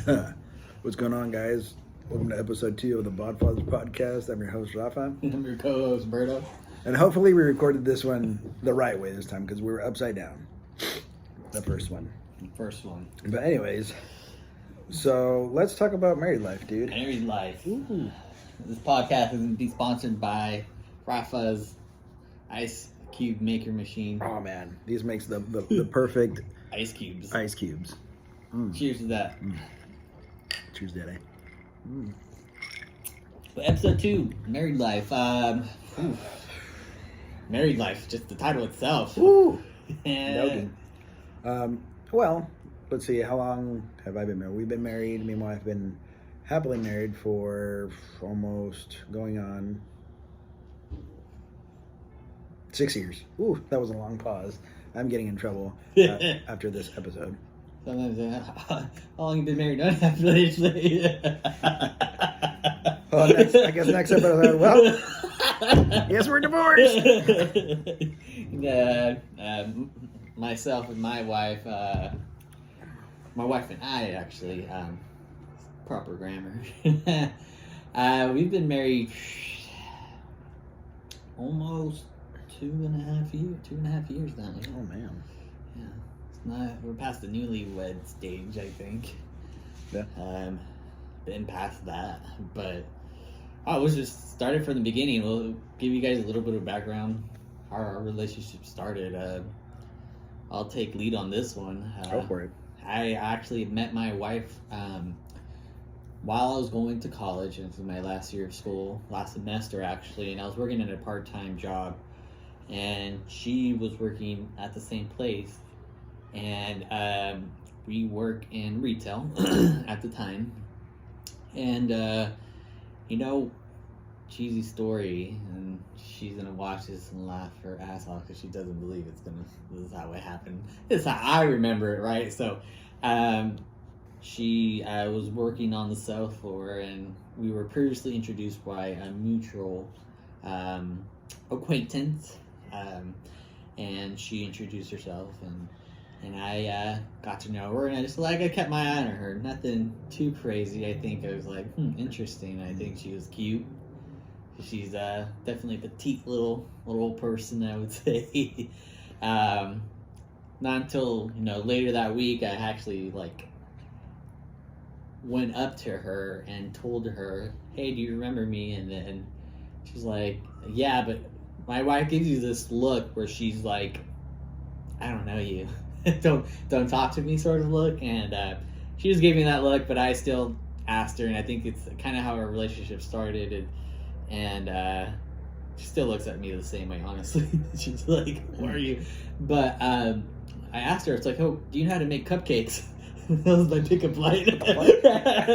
What's going on, guys? Welcome to episode 2 of the Bodfathers podcast. I'm your host, Rafa. I'm your co-host, Berto. And hopefully we recorded this one the right way this time because we were upside down. The first one. But anyways, so let's talk about married life, dude. Married life. Ooh. This podcast is going to be sponsored by Rafa's Ice Cube Maker Machine. Oh, man. These makes the perfect Ice cubes. ice cubes. Cheers to that. Cheers, Daddy. But episode 2, Married Life. Married Life, just the title itself. Woo! And Well, let's see. How long have I been married? We've been married. Me and my wife have been happily married for almost going on 6 years. Ooh, that was a long pause. I'm getting in trouble after this episode. Sometimes, how long you been married? Don't have to say. Well, I guess next episode, well, yes, we're divorced. Myself and my wife and I actually, proper grammar. We've been married almost 2.5 years now. Oh, man. Yeah. We're past the newlywed stage, I think. Yeah. Been past that, but I was just started from the beginning. We'll give you guys a little bit of background how our relationship started. I'll take lead on this one. Go for it. I actually met my wife while I was going to college, and this was my last year of school, last semester actually, and I was working in a part-time job, and she was working at the same place. And we work in retail at the time. And, cheesy story, and she's going to watch this and laugh her ass off because she doesn't believe this is how it happened. This is how I remember it, right? So she was working on the south floor, and we were previously introduced by a mutual acquaintance. And she introduced herself, and I got to know her, and I kept my eye on her. Nothing too crazy. I think I was like, interesting. I think she was cute. She's definitely a petite little person, I would say. Not until later that week, I actually went up to her and told her, "Hey, do you remember me?" And then she's like, "Yeah," but my wife gives you this look where she's like, "I don't know you." don't talk to me sort of look, and she just gave me that look, but I still asked her, and I think it's kind of how our relationship started, and she still looks at me the same way, honestly. She's like, "Who are you?" But I asked her, it's like, "Oh, do you know how to make cupcakes?" That was my pickup line.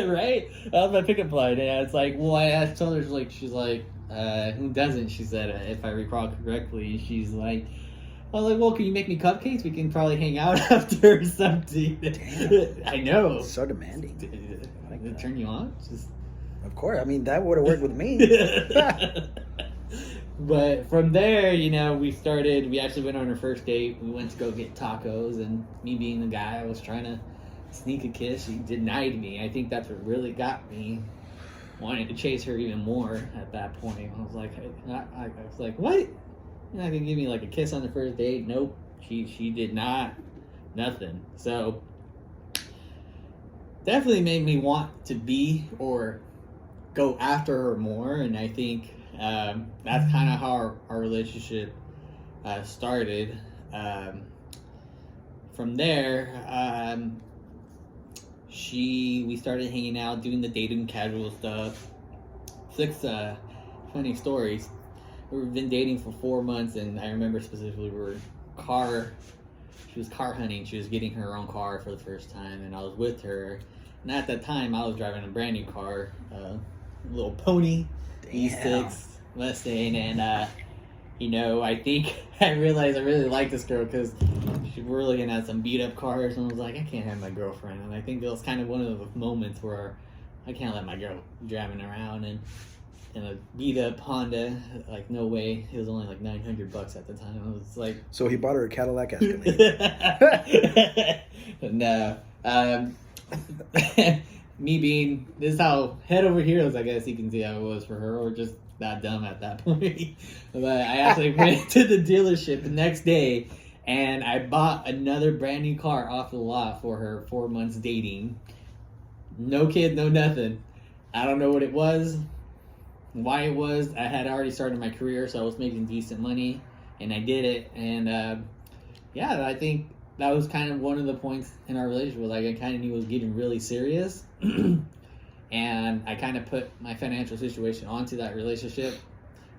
Right? That was my pickup line, and it's like, well, I told her, she's like, who doesn't? She said, if I recall correctly, she's like, I was like, well, can you make me cupcakes? We can probably hang out after or something. Damn. I know. So demanding. Did it turn you on? Of course. I mean, that would have worked with me. But from there, we actually went on our first date. We went to go get tacos, and me being the guy, I was trying to sneak a kiss. She denied me. I think that's what really got me wanting to chase her even more at that point. I was like, what? You're not gonna give me a kiss on the first date? Nope. She did not. Nothing. So definitely made me want to be or go after her more, and I think that's kind of how our relationship started. From there, we started hanging out, doing the dating casual stuff. 6 funny stories. We've been dating for 4 months, and I remember specifically she was car hunting. She was getting her own car for the first time, and I was with her. And at that time, I was driving a brand new car, a little pony, E6 Mustang, and I think I realized I really like this girl because she was really gonna have some beat up cars, and I was like, I can't have my girlfriend. And I think it was kind of one of the moments where I can't let my girl driving around in a beat up Honda. Like, no way. It was only like $900 at the time. I was like, so he bought her a Cadillac Escalade. No. this is how head over heels, I guess you can see how it was for her, or just that dumb at that point. But I actually went to the dealership the next day and I bought another brand new car off the lot for her 4 months dating. No kid, no nothing. I don't know what it was, why it was. I had already started my career, so I was making decent money, and I did it. And yeah, I think that was kind of one of the points in our relationship. Like, I kind of knew it was getting really serious, and I kind of put my financial situation onto that relationship,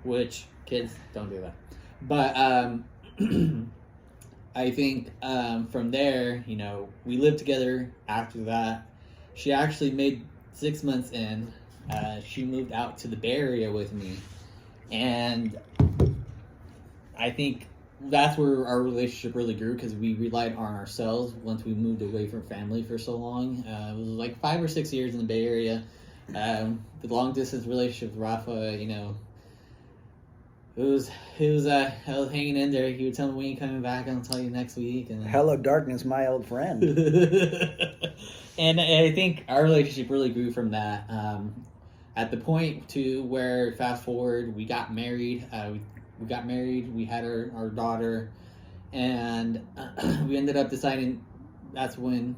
which kids don't do that. But I think from there, we lived together after that. She actually made 6 months in. She moved out to the Bay Area with me. And I think that's where our relationship really grew, because we relied on ourselves once we moved away from family for so long. It was like 5 or 6 years in the Bay Area. The long distance relationship with Rafa, I was hanging in there. He would tell me, when you coming back, I'll tell you next week. And hello, darkness, my old friend. And I think our relationship really grew from that. At the point to where, fast forward, we got married. We had our daughter, and we ended up deciding that's when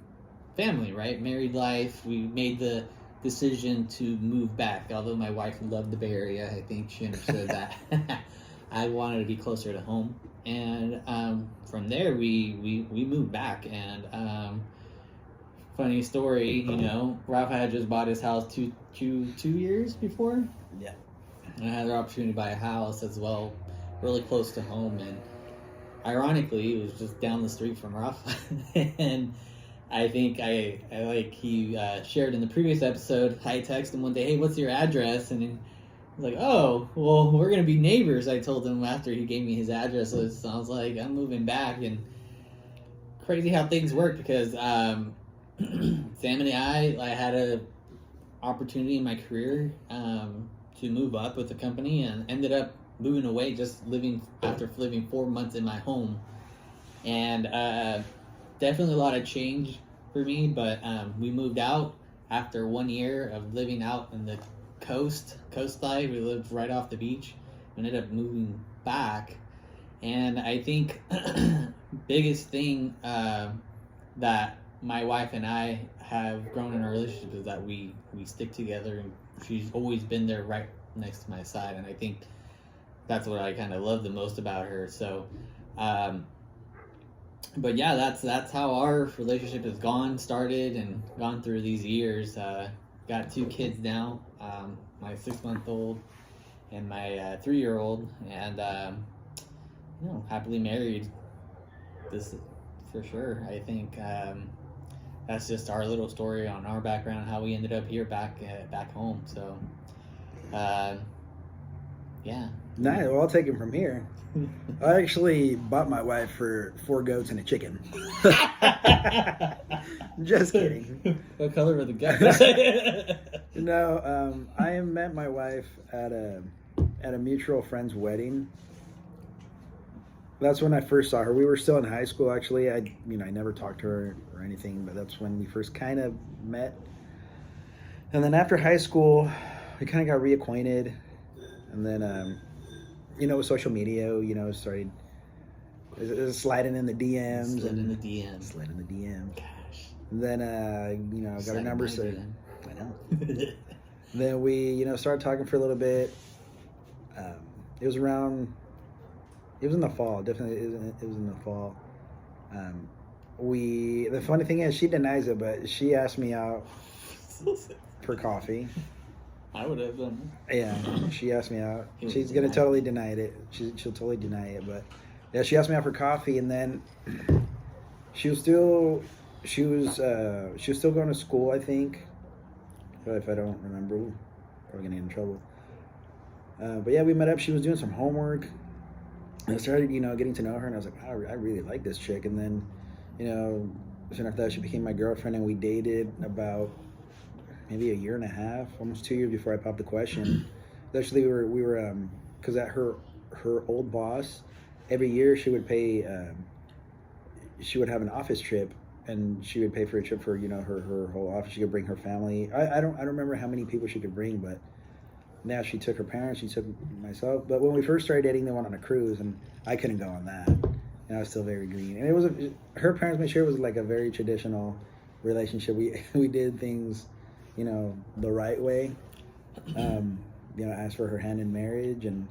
family, right? Married life. We made the decision to move back. Although my wife loved the Bay Area, I think she understood that I wanted to be closer to home. And from there, we moved back. And funny story, Rafa had just bought his house two years before. Yeah. And I had the opportunity to buy a house as well, really close to home. And ironically, it was just down the street from Rafa. And I think he shared in the previous episode, I texted him one day, hey, what's your address? And he was like, oh, well, we're going to be neighbors, I told him after he gave me his address list. So I was like, I'm moving back. And crazy how things work, because Sam and I had a opportunity in my career to move up with the company, and ended up moving away, just after living 4 months in my home. And definitely a lot of change for me, but we moved out after 1 year of living out in the coastline. We lived right off the beach. We ended up moving back, and I think biggest thing that my wife and I have grown in our relationship is that we stick together, and she's always been there right next to my side. And I think that's what I kind of love the most about her. So but yeah, that's how our relationship has started and gone through these years. Got 2 kids now, my 6-month-old and my 3-year-old, and happily married. This for sure. I think that's just our little story on our background, how we ended up here back home. So yeah. Nice. Well, I'll take it from here. I actually bought my wife for 4 goats and a chicken. Just kidding. What color were the goats? No, I met my wife at a mutual friend's wedding. That's when I first saw her. We were still in high school, actually. I never talked to her or anything, but that's when we first kind of met. And then after high school, we kind of got reacquainted. And then, with social media, started sliding in the DMs. Slid in the DMs. Slid in the DMs. Gosh. And then, got our numbers. So, I know. Then we, started talking for a little bit. It was in the fall. Definitely, it was in the fall. The funny thing is, she denies it, but she asked me out for coffee. I would have done. Yeah, she asked me out. She's gonna totally deny it. She'll totally deny it, but yeah, she asked me out for coffee, and then she was still going to school, I think. If I don't remember, we're gonna get in trouble. But yeah, we met up. She was doing some homework, and I started, getting to know her, and I was like, wow, I really like this chick. And then, soon after that, she became my girlfriend, and we dated about maybe a year and a half, almost 2 years before I popped the question. Actually, we were because at her old boss, every year she would pay. She would have an office trip and she would pay for a trip for her whole office. She could bring her family. I don't remember how many people she could bring, but now she took her parents, she took myself. But when we first started dating, they went on a cruise, and I couldn't go on that, and I was still very green. And it was her parents made sure it was like a very traditional relationship. We did things, the right way. Asked for her hand in marriage, and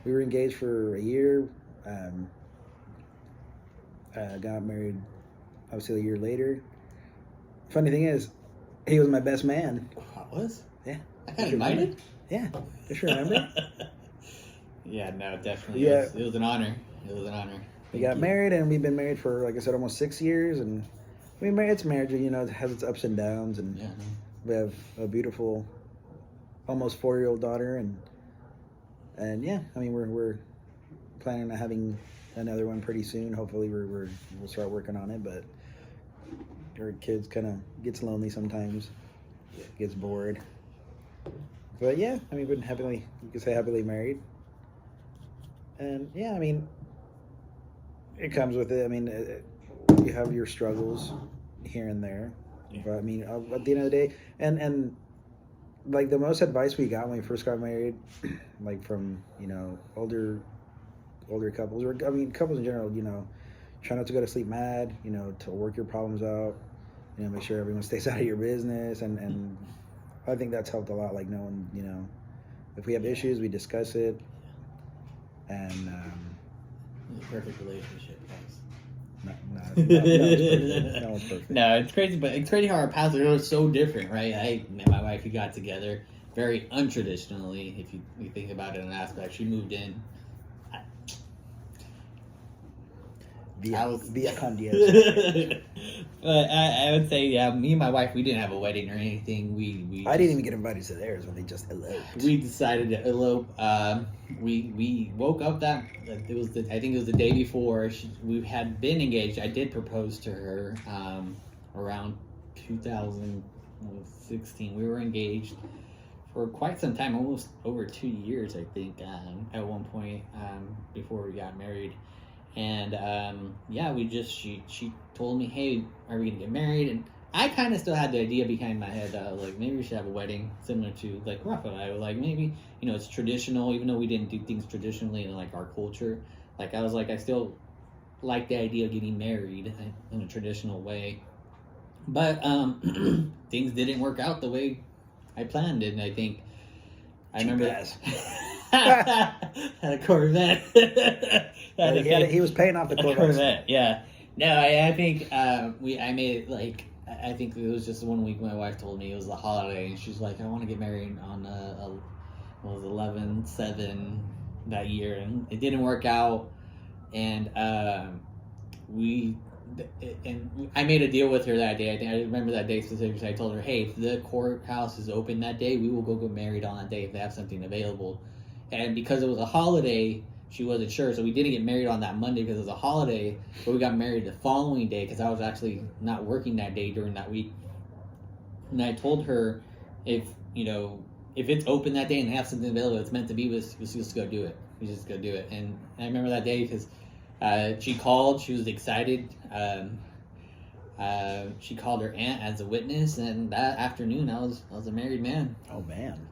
we were engaged for a year. Got married obviously a year later. Funny thing is, he was my best man. What was? Yeah. I got invited? Yeah. Just remember? Yeah, no, definitely. Yeah. It was an honor. We got married, and we've been married for, like I said, almost 6 years. And it's marriage, it has its ups and downs. And yeah, no. We have a beautiful, almost 4-year-old daughter. And yeah, we're planning on having another one pretty soon. Hopefully we'll start working on it, but our kids kind of gets lonely sometimes, gets bored. But yeah, we've been you could say happily married. And yeah, it comes with it. You have your struggles here and there. Yeah. But at the end of the day, and like the most advice we got when we first got married, like from, older couples, or couples in general, try not to go to sleep mad, to work your problems out, make sure everyone stays out of your business. And I think that's helped a lot. Like knowing, if we have issues, we discuss it. And perfect relationship, guys. No one's perfect. No, it's crazy, but it's crazy how our paths are so different, right? I met my wife, we got together very untraditionally, if you think about it in an aspect. She moved in. Via con Dios. But I would say, yeah, me and my wife, we didn't have a wedding or anything. I didn't even get invited to theirs when they just eloped. We decided to elope. We woke up I think it was the day before. We had been engaged. I did propose to her around 2016. We were engaged for quite some time, almost over 2 years, I think, at one point, before we got married. And she told me, hey, are we gonna get married? And I kind of still had the idea behind my head, like maybe we should have a wedding similar to like Rafa and I. Like maybe it's traditional, even though we didn't do things traditionally in like our culture. Like I was like, I still like the idea of getting married in a traditional way, but things didn't work out the way I planned it. And I think I remember had a Corvette. He was paying off the Corvette. Yeah. No, I think I made it like, I think it was just 1 week. My wife told me it was a holiday, and she's like, I want to get married on 11/7 that year, and it didn't work out. And I made a deal with her that day. I remember that day specifically. I told her, hey, if the courthouse is open that day, we will go get married on that day if they have something available. And because it was a holiday, she wasn't sure, so we didn't get married on that Monday because it was a holiday, but we got married the following day because I was actually not working that day during that week. And I told her, if it's open that day and they have something available, it's meant to be, let's just go do it. We just go do it. And I remember that day because she called, she was excited. She called her aunt as a witness, and that afternoon I was a married man. Oh man.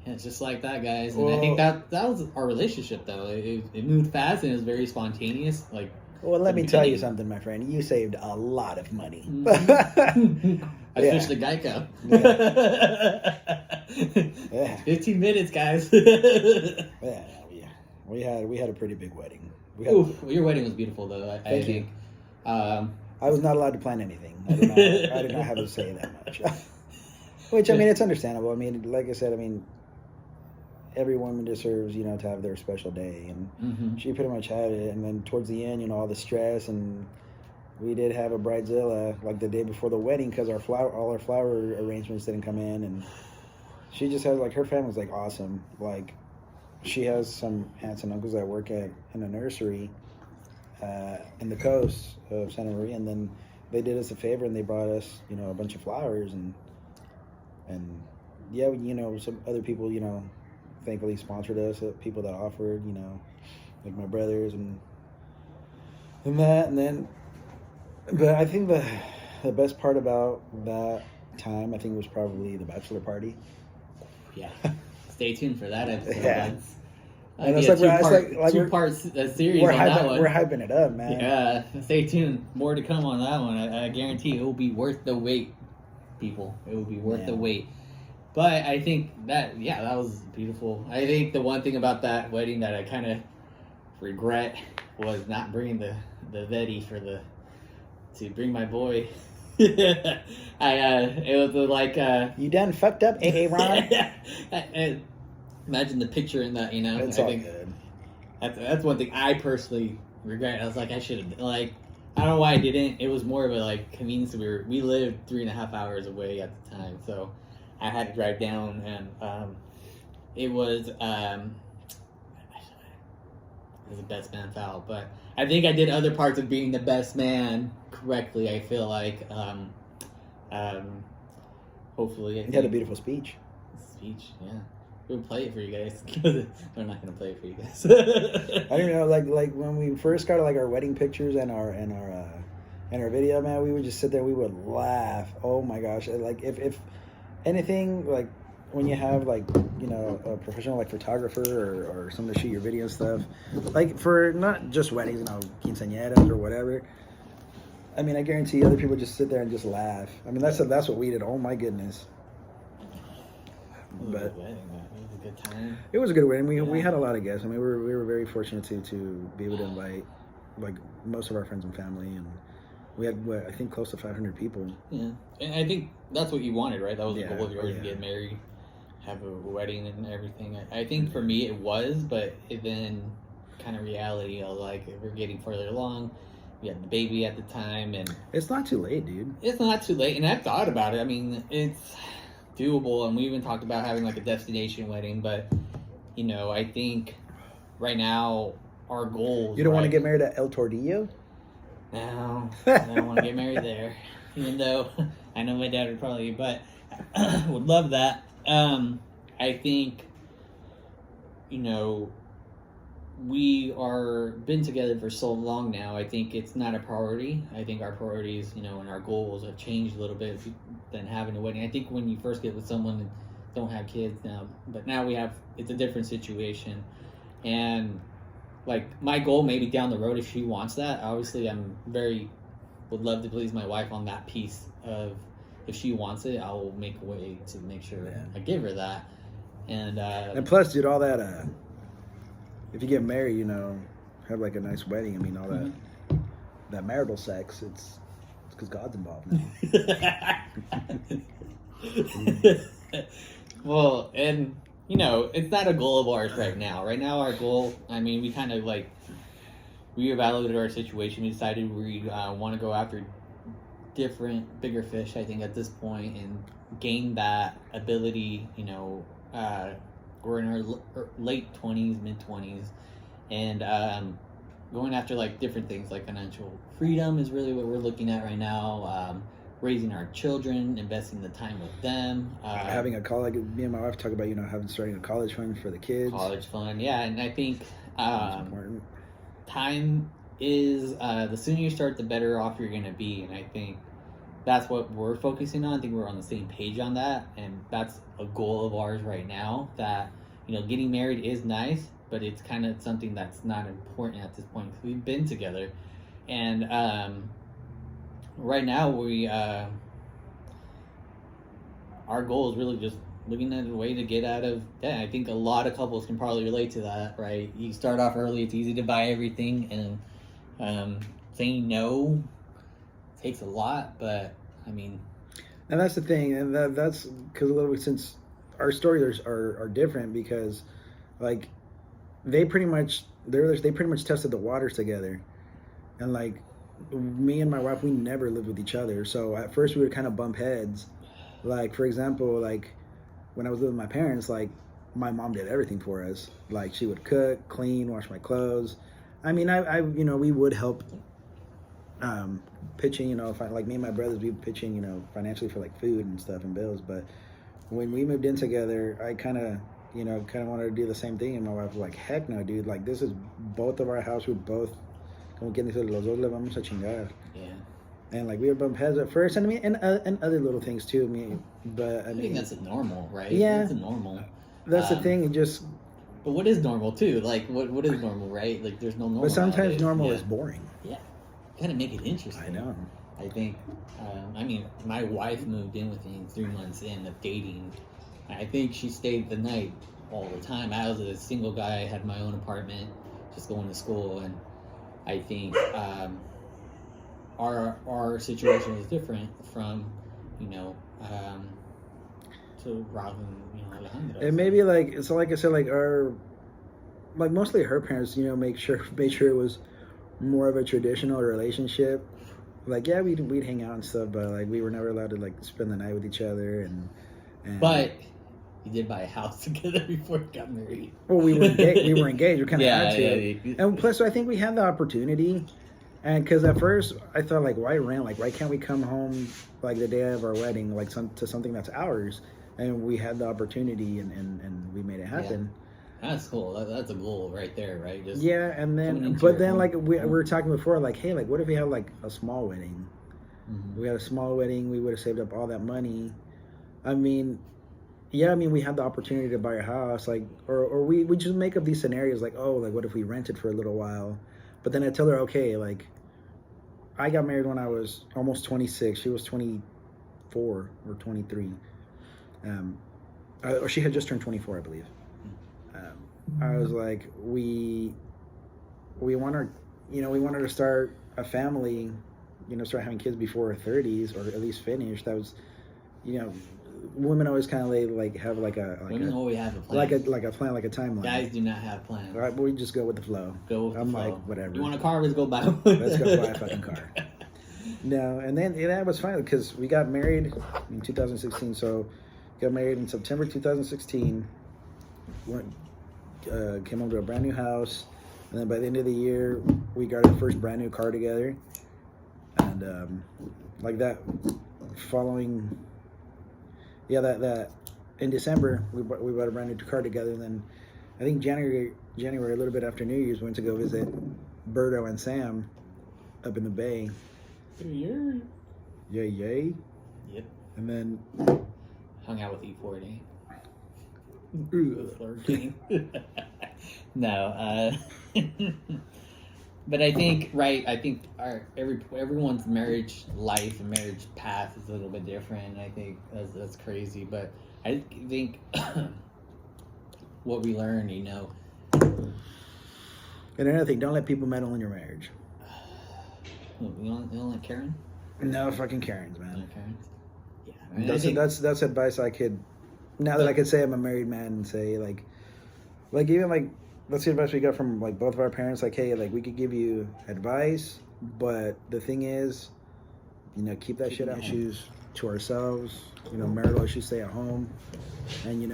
Yeah, it's just like that, guys. And I think that was our relationship, though. It moved fast and it was very spontaneous. Like, well, let me tell you something, my friend. You saved a lot of money. I switched to Geico. Yeah. 15 minutes, guys. Yeah. We had a pretty big wedding. Your wedding was beautiful, though. I think. I was not allowed to plan anything. I did not have to say that much. Which it's understandable. Like I said, every woman deserves, to have their special day, and she pretty much had it. And then towards the end, all the stress, and we did have a bridezilla like the day before the wedding because all our flower arrangements didn't come in, and she just has her family's awesome. Like she has some aunts and uncles that work in a nursery in the coast of Santa Maria, and then they did us a favor and they brought us, a bunch of flowers, and yeah, some other people, thankfully sponsored us, people that offered, like my brothers and that. And then But I think the best part about that time, I think, was probably the bachelor party. Yeah. Stay tuned for that episode. Yeah. That's, And it's like, two-part series we're on that one. We're hyping it up, man. Yeah, stay tuned. More to come on that one. I guarantee it will be worth the wait, people. It will be worth the wait. But I think that was beautiful. I think the one thing about that wedding that I kind of regret was not bringing the Vetti to bring my boy. It was like you done fucked up, Ron. Imagine the picture in that, It's all good. That's one thing I personally regret. I was like, I should have, like, I don't know why I didn't. It was more of a like convenience. We lived 3.5 hours away at the time, so I had to drive down, and it was the best man foul. But I think I did other parts of being the best man correctly. I feel like hopefully You had a beautiful speech. Yeah. We'll play it for you guys. We're not gonna play it for you guys. I don't know, like when we first got like our wedding pictures and our video, man, we would just sit there, we would laugh. Oh my gosh! Like if anything, like when you have like a professional like photographer or someone to shoot your video stuff, like for not just weddings, quinceañeras or whatever. I mean, I guarantee other people just sit there and just laugh. I mean, that's what we did. Oh my goodness. But it was a good time. It was a good wedding. We had a lot of guests. I mean, we were very fortunate to be able to invite like most of our friends and family, and we had I think close to 500 people. Yeah, and I think that's what you wanted, right? That was the goal of yours to yeah. get married, have a wedding, and everything. I think for me it was, but then kind of reality of like we're getting further along. We had the baby at the time, and it's not too late, dude. It's not too late, and I've thought about it. I mean, it's doable, and we even talked about having like a destination wedding, but I think right now our goals. You don't want to get married at El Tordillo? No, I don't want to get married there, even though I know my dad would probably, but would love that. I think we are been together for so long now. I think it's not a priority. I think our priorities, and our goals have changed a little bit than having a wedding. I think when you first get with someone and don't have kids now, but now it's a different situation. And like my goal maybe down the road, if she wants that, obviously would love to please my wife on that piece of, if she wants it, I will make a way to make sure I give her that. And plus, dude, all that, if you get married, have like a nice wedding. I mean, all that marital sex, it's because God's involved now. Well, and it's not a goal of ours right now. Right now, our goal, I mean, we kind of like reevaluated our situation. We decided we want to go after different, bigger fish, I think, at this point, and gain that ability. We're in our late 20s, mid 20s, and going after like different things like financial freedom is really what we're looking at right now. Raising our children, investing the time with them, having a college. Me and my wife talk about starting a college fund for the kids. College fund, yeah, and I think important. Time is the sooner you start, the better off you're gonna be, and I think that's what we're focusing on. I think we're on the same page on that, and that's a goal of ours right now. That getting married is nice, but it's kind of something that's not important at this point because we've been together, and right now we our goal is really just looking at a way to get out of debt. I think a lot of couples can probably relate to that, right? You start off early, it's easy to buy everything, and saying no takes a lot, but I mean, and that's the thing, and that's because a little bit, since our stories are different, because like they pretty much tested the waters together, and like me and my wife, we never lived with each other, so at first we would kind of bump heads. Like, for example, like when I was living with my parents, like my mom did everything for us. Like she would cook, clean, wash my clothes. I mean, I we would help pitching, if like me and my brothers, we would pitching, financially for like food and stuff and bills. But when we moved in together, I kind of wanted to do the same thing, and my wife was like, heck no, dude, like this is both of our house, we're both como quien dice, los dos le vamos a chingar. Yeah. and like we would bump heads at first, and I mean, and other little things too. I mean, but I I mean, think that's a normal, right? Yeah. That's a normal. that's the thing. It just, But what is normal too? Like what is normal, right? Like there's no normal. but sometimes nowadays. normal Yeah. is boring. Yeah, gotta make it interesting. I know. I think. I mean, my wife moved in with me 3 months in of dating. I think she stayed the night all the time. I was a single guy. I had my own apartment, just going to school, and I think our situation was different from, to Robin, Alejandro. And maybe like so, like I said, like mostly her parents, made sure it was more of a traditional relationship. Like, yeah, we'd hang out and stuff, but like we were never allowed to like spend the night with each other, and But you did buy a house together before you got married. well, we were engaged. We kind of had to, yeah. and plus, I think we had the opportunity, and because at first I thought like, why rent? Like, why can't we come home like the day of our wedding, like to something that's ours? And we had the opportunity, and we made it happen. Yeah. That's cool. That's a goal right there, right? Just Yeah, and then, like we were talking before, like, hey, like, what if we had like a small wedding? Mm-hmm. We had a small wedding. We would have saved up all that money. I mean, yeah, I mean, we had the opportunity to buy a house, like, or we just make up these scenarios, like, oh, like, what if we rented for a little while? But then I tell her, okay, like, I got married when I was almost 26. She was 24 or 23. Or she had just turned 24, I believe. I was like, we want wanted to start a family, start having kids before our 30s, or at least finish. That was, women always kind of like have women always have a plan, like a plan, like a timeline. Guys do not have plans. All right, we just go with the flow. I'm like, whatever. You want a car? Let's go buy one. Let's go buy a fucking car. No, and then that was fine because we got married in 2016. So got married in September 2016. Came home to a brand new house, and then by the end of the year, we got our first brand new car together. And like that following, that in December we bought a brand new car together. And then I think January a little bit after New Year's, we went to go visit Berto and Sam up in the Bay. Yeah. Yay. Yep. And then hung out with E40. Flirting. No, but I think everyone's marriage life and marriage path is a little bit different. I think that's crazy, but I think what we learn, And another thing, don't let people meddle in your marriage. You don't like Karen? No fucking Karens, man. No Karens? Yeah, I mean, that's advice I could. Now that I could say I'm a married man and say like even like that's the advice we got from like both of our parents. Like, hey, like we could give you advice, but the thing is, keep that shit issues to ourselves. Marital issues, stay at home, and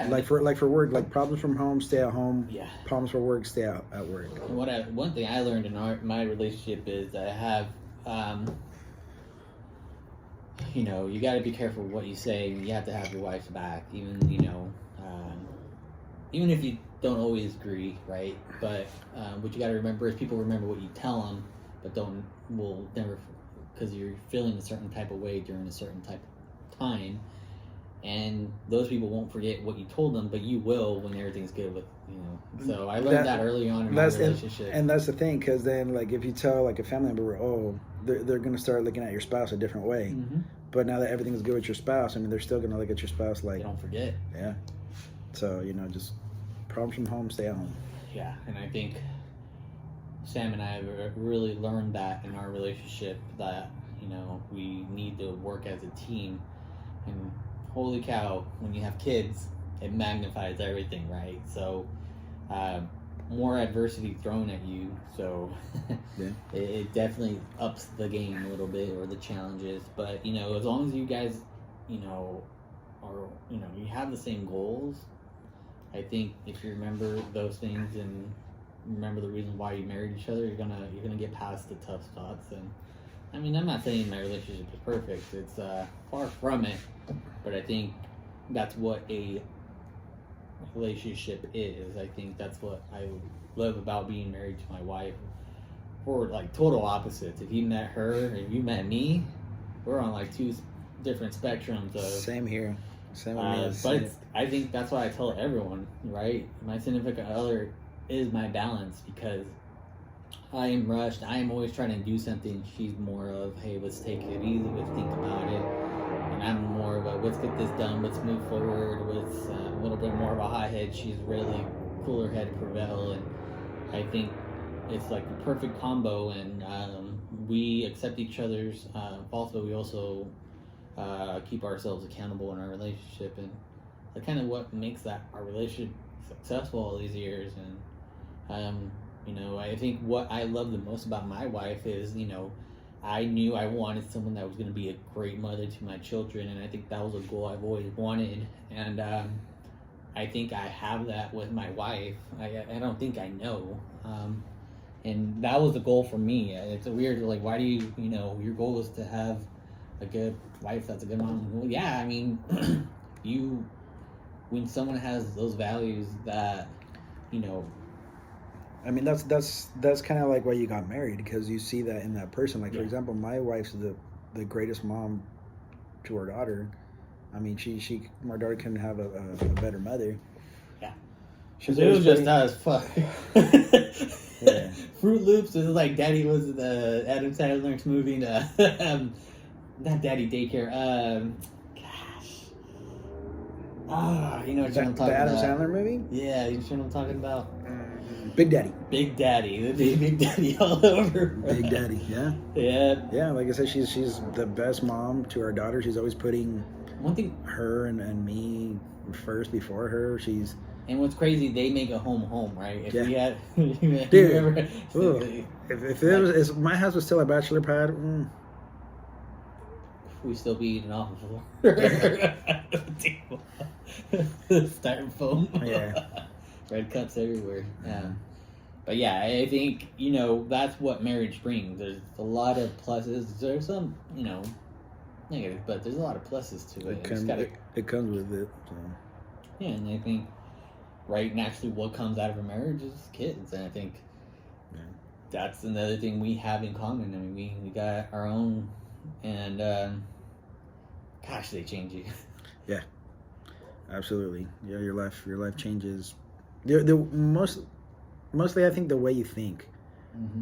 like for work, like problems from home, stay at home. Yeah. Problems for work, stay out at work. One thing I learned in my relationship is that I have. You got to be careful what you say. You have to have your wife's back, even if you don't always agree, right? But what you got to remember is people remember what you tell them, but will never, because you're feeling a certain type of way during a certain type of time, and those people won't forget what you told them, but you will when everything's good with. So I learned that early on in my relationship. And that's the thing, because then like if you tell like a family member, oh, they're gonna start looking at your spouse a different way. Mm-hmm. But now that everything's good with your spouse, I mean, they're still gonna look at your spouse like. They don't forget. Yeah. So just problems from home, stay at home. Yeah, and I think Sam and I have really learned that in our relationship that we need to work as a team. And holy cow, when you have kids, it magnifies everything, right? So more adversity thrown at you, so yeah. it definitely ups the game a little bit, or the challenges. But as long as you guys you have the same goals, I think if you remember those things and remember the reason why you married each other, you're gonna get past the tough spots. And I mean, I'm not saying my relationship is perfect, it's far from it, but I think that's what a relationship is. I think that's what I love about being married to my wife we're like total opposites. If you met her, if you met me, we're on like two different spectrums of. Same here. Same with me. But I think that's why I tell everyone, right? My significant other is my balance, because I am rushed. I am always trying to do something. She's more of, hey, let's take it easy, let's think about it. And I'm more of a, let's get this done, let's move forward with a little bit more of a hot head. She's really cooler head to prevail. And I think it's like the perfect combo. And we accept each other's faults, but we also keep ourselves accountable in our relationship. And that's kind of what makes our relationship successful all these years. And you know, I think what I love the most about my wife is, you know, I knew I wanted someone that was going to be a great mother to my children, and I think that was a goal I've always wanted. And I think I have that with my wife. I don't think I know. And that was the goal for me. It's a weird, like, why do you know, your goal is to have a good wife that's a good mom? Well, yeah, I mean, when someone has those values that, you know, I mean, that's kind of like why you got married, because you see that in that person. Like, for example, my wife's the greatest mom to her daughter. I mean, my daughter couldn't have a better mother. Yeah. She's it was just pretty... as fuck. Yeah. Fruit Loops is like Daddy was the Adam Sandler's movie. Not Daddy Daycare. You know what I'm talking about. The Adam Sandler movie? Yeah, you know what I'm talking about. Big Daddy. Big Daddy. Big Daddy all over. Big Daddy, yeah. Yeah. Yeah, like I said, she's the best mom to her daughter. She's always putting her and me first before her. And what's crazy, they make a home, right? If we had, dude, if it was, if my house was still a bachelor pad, we still be eating off of the table. Styrofoam. Yeah. Red cups everywhere. But yeah, I think, you know, that's what marriage brings. There's a lot of pluses. There's some, you know, negative, but there's a lot of pluses to it. It comes with it. So. Yeah, and I think, right, naturally what comes out of a marriage is kids. And I think that's another thing we have in common. I mean, we got our own, and gosh, they change you. Yeah, absolutely. Yeah, your life changes. Mostly, I think the way you think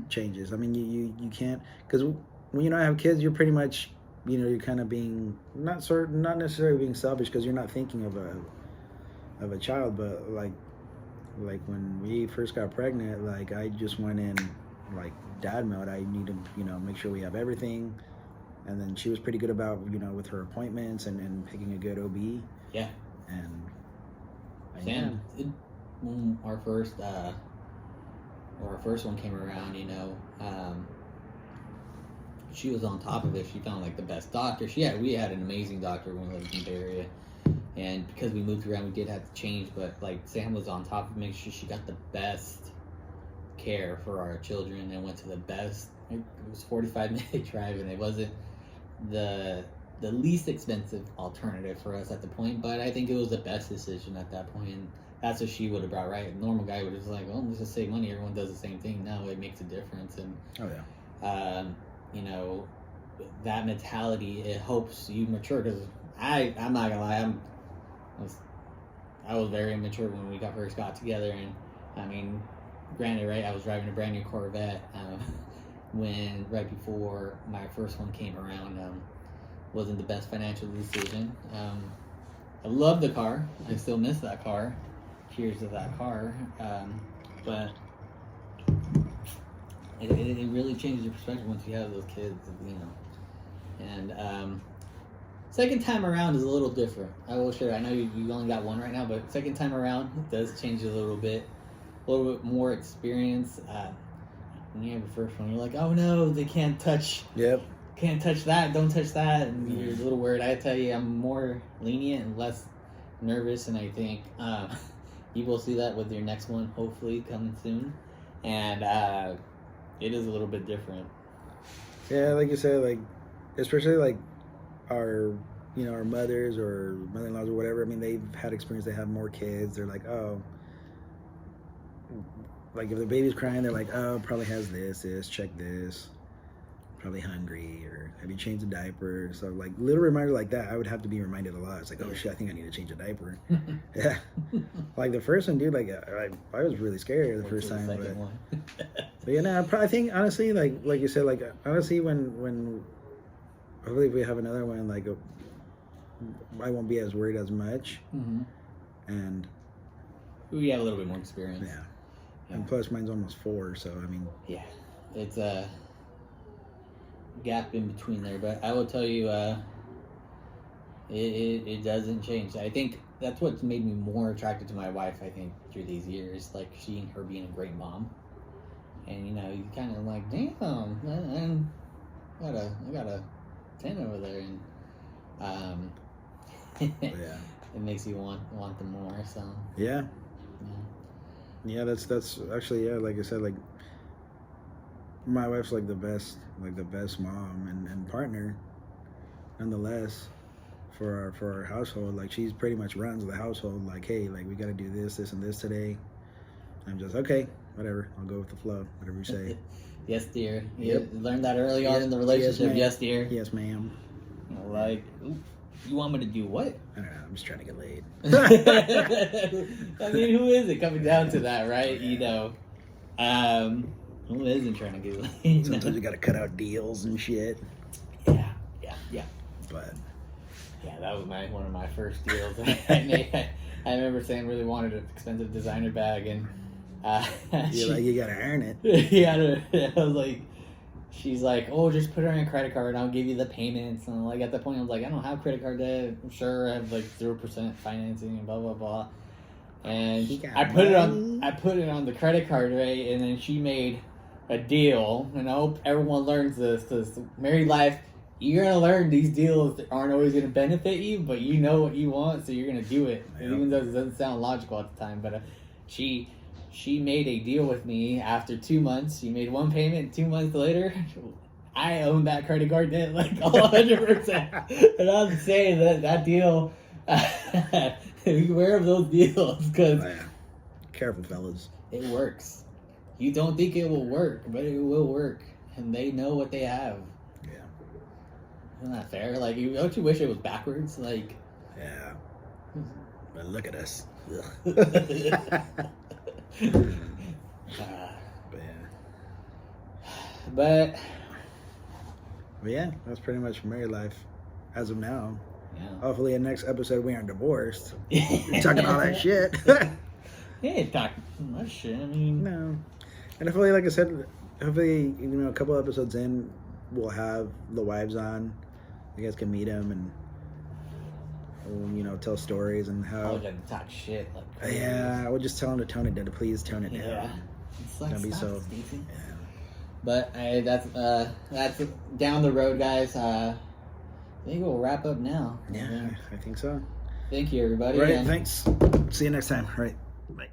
changes. I mean, you can't, because when you don't have kids, you're pretty much, you know, you're kind of being not necessarily being selfish, because you're not thinking of a child, but like when we first got pregnant, like I just went in like dad mode. I need to, you know, make sure we have everything, and then she was pretty good about, you know, with her appointments and picking a good OB. Yeah. And Sam, when our first one came around, you know, she was on top of it. She found like the best doctor. We had an amazing doctor when we lived in the Bay Area, and because we moved around, we did have to change. But like Sam was on top of making sure she got the best care for our children, and went to the best. It was 45-minute drive, and it wasn't the least expensive alternative for us at the point, but I think it was the best decision at that point. And that's what she would have brought, right? A normal guy would have just like, oh, let's just save money. Everyone does the same thing. No, it makes a difference. And you know, that mentality, it helps you mature. Because I'm not gonna lie, I was very immature when we first got together. And I mean, granted, right, I was driving a brand new Corvette when right before my first one came around. Wasn't the best financial decision. I love the car. I still miss that car. Cheers to that car. But it really changes your perspective once you have those kids, you know. And second time around is a little different. I will share. I know you only got one right now, but second time around it does change a little bit more experience. When you have your first one, you're like, oh no, they can't touch. Yep. Can't touch that, don't touch that, and you're a little worried. I tell you, I'm more lenient and less nervous, and I think you will see that with your next one, hopefully coming soon. And it is a little bit different. Yeah, like you said, like especially like our mothers or mother-in-laws or whatever. I mean, they've had experience. They have more kids. They're like, oh, like if the baby's crying, they're like, oh, probably has this, check this, probably hungry, or have you changed a diaper? So like little reminder like that, I would have to be reminded a lot. It's like, oh shit, I think I need to change a diaper. Yeah, like the first one, dude, like I was really scared the first time, but yeah, no, I think honestly, like you said, like honestly, when hopefully if we have another one, like I won't be as worried as much, and we have a little bit more experience. Yeah. And plus, mine's almost 4, so I mean. Yeah, it's a gap in between there, but I will tell you, it doesn't change. I think that's what's made me more attracted to my wife. I think through these years, like her being a great mom, and you kind of like, damn, I got a 10 over there, and yeah, it makes you want them more. So yeah. Yeah, that's actually, like I said, like my wife's like the best mom and partner, nonetheless, for our household. Like she's pretty much runs the household. Like, hey, like we got to do this and this today. I'm just okay, whatever. I'll go with the flow, whatever you say. Yes, dear. Yep. You learned that early on in the relationship. Yes, dear. Yes, ma'am. Like, you want me to do what? I don't know. I'm just trying to get laid. I mean, who is it coming down to that, right? Who isn't trying to get laid? Sometimes you got to cut out deals and shit. Yeah. But yeah, that was one of my first deals I made. I remember saying I really wanted an expensive designer bag, and you got to earn it. Yeah, I was like. She's like, oh, just put her on a credit card and I'll give you the payments. And like at that point, I was like, I don't have credit card debt. I'm sure I have like 0% financing and blah blah blah. And I put it on the credit card, right? And then she made a deal. And I hope everyone learns this, because married life, you're gonna learn these deals that aren't always gonna benefit you, but you know what you want, so you're gonna do it. Yep. Even though it doesn't sound logical at the time, but she made a deal with me after 2 months. She made one payment, 2 months later, I own that credit card debt like 100%. And I'm saying that deal, beware of those deals, because careful, fellas. It works. You don't think it will work, but it will work, and they know what they have. Yeah. Isn't that fair? Like, don't you wish it was backwards? Like. Yeah. But look at us. But yeah, that's pretty much married life as of now. Yeah. Hopefully, in the next episode, we aren't divorced. We're talking all that shit. Yeah, talking much shit. I mean, no. And hopefully, like I said, hopefully, a couple episodes in, we'll have the wives on. You guys can meet them and. Tell stories and how. Oh, gonna talk shit. Like yeah, I would just tell him to tone it down. To please tone it down. Yeah, it's like, don't be so. Yeah. But that's down the road, guys. I think we'll wrap up now. Yeah, I think so. Thank you, everybody. All right, thanks. See you next time. All right, bye.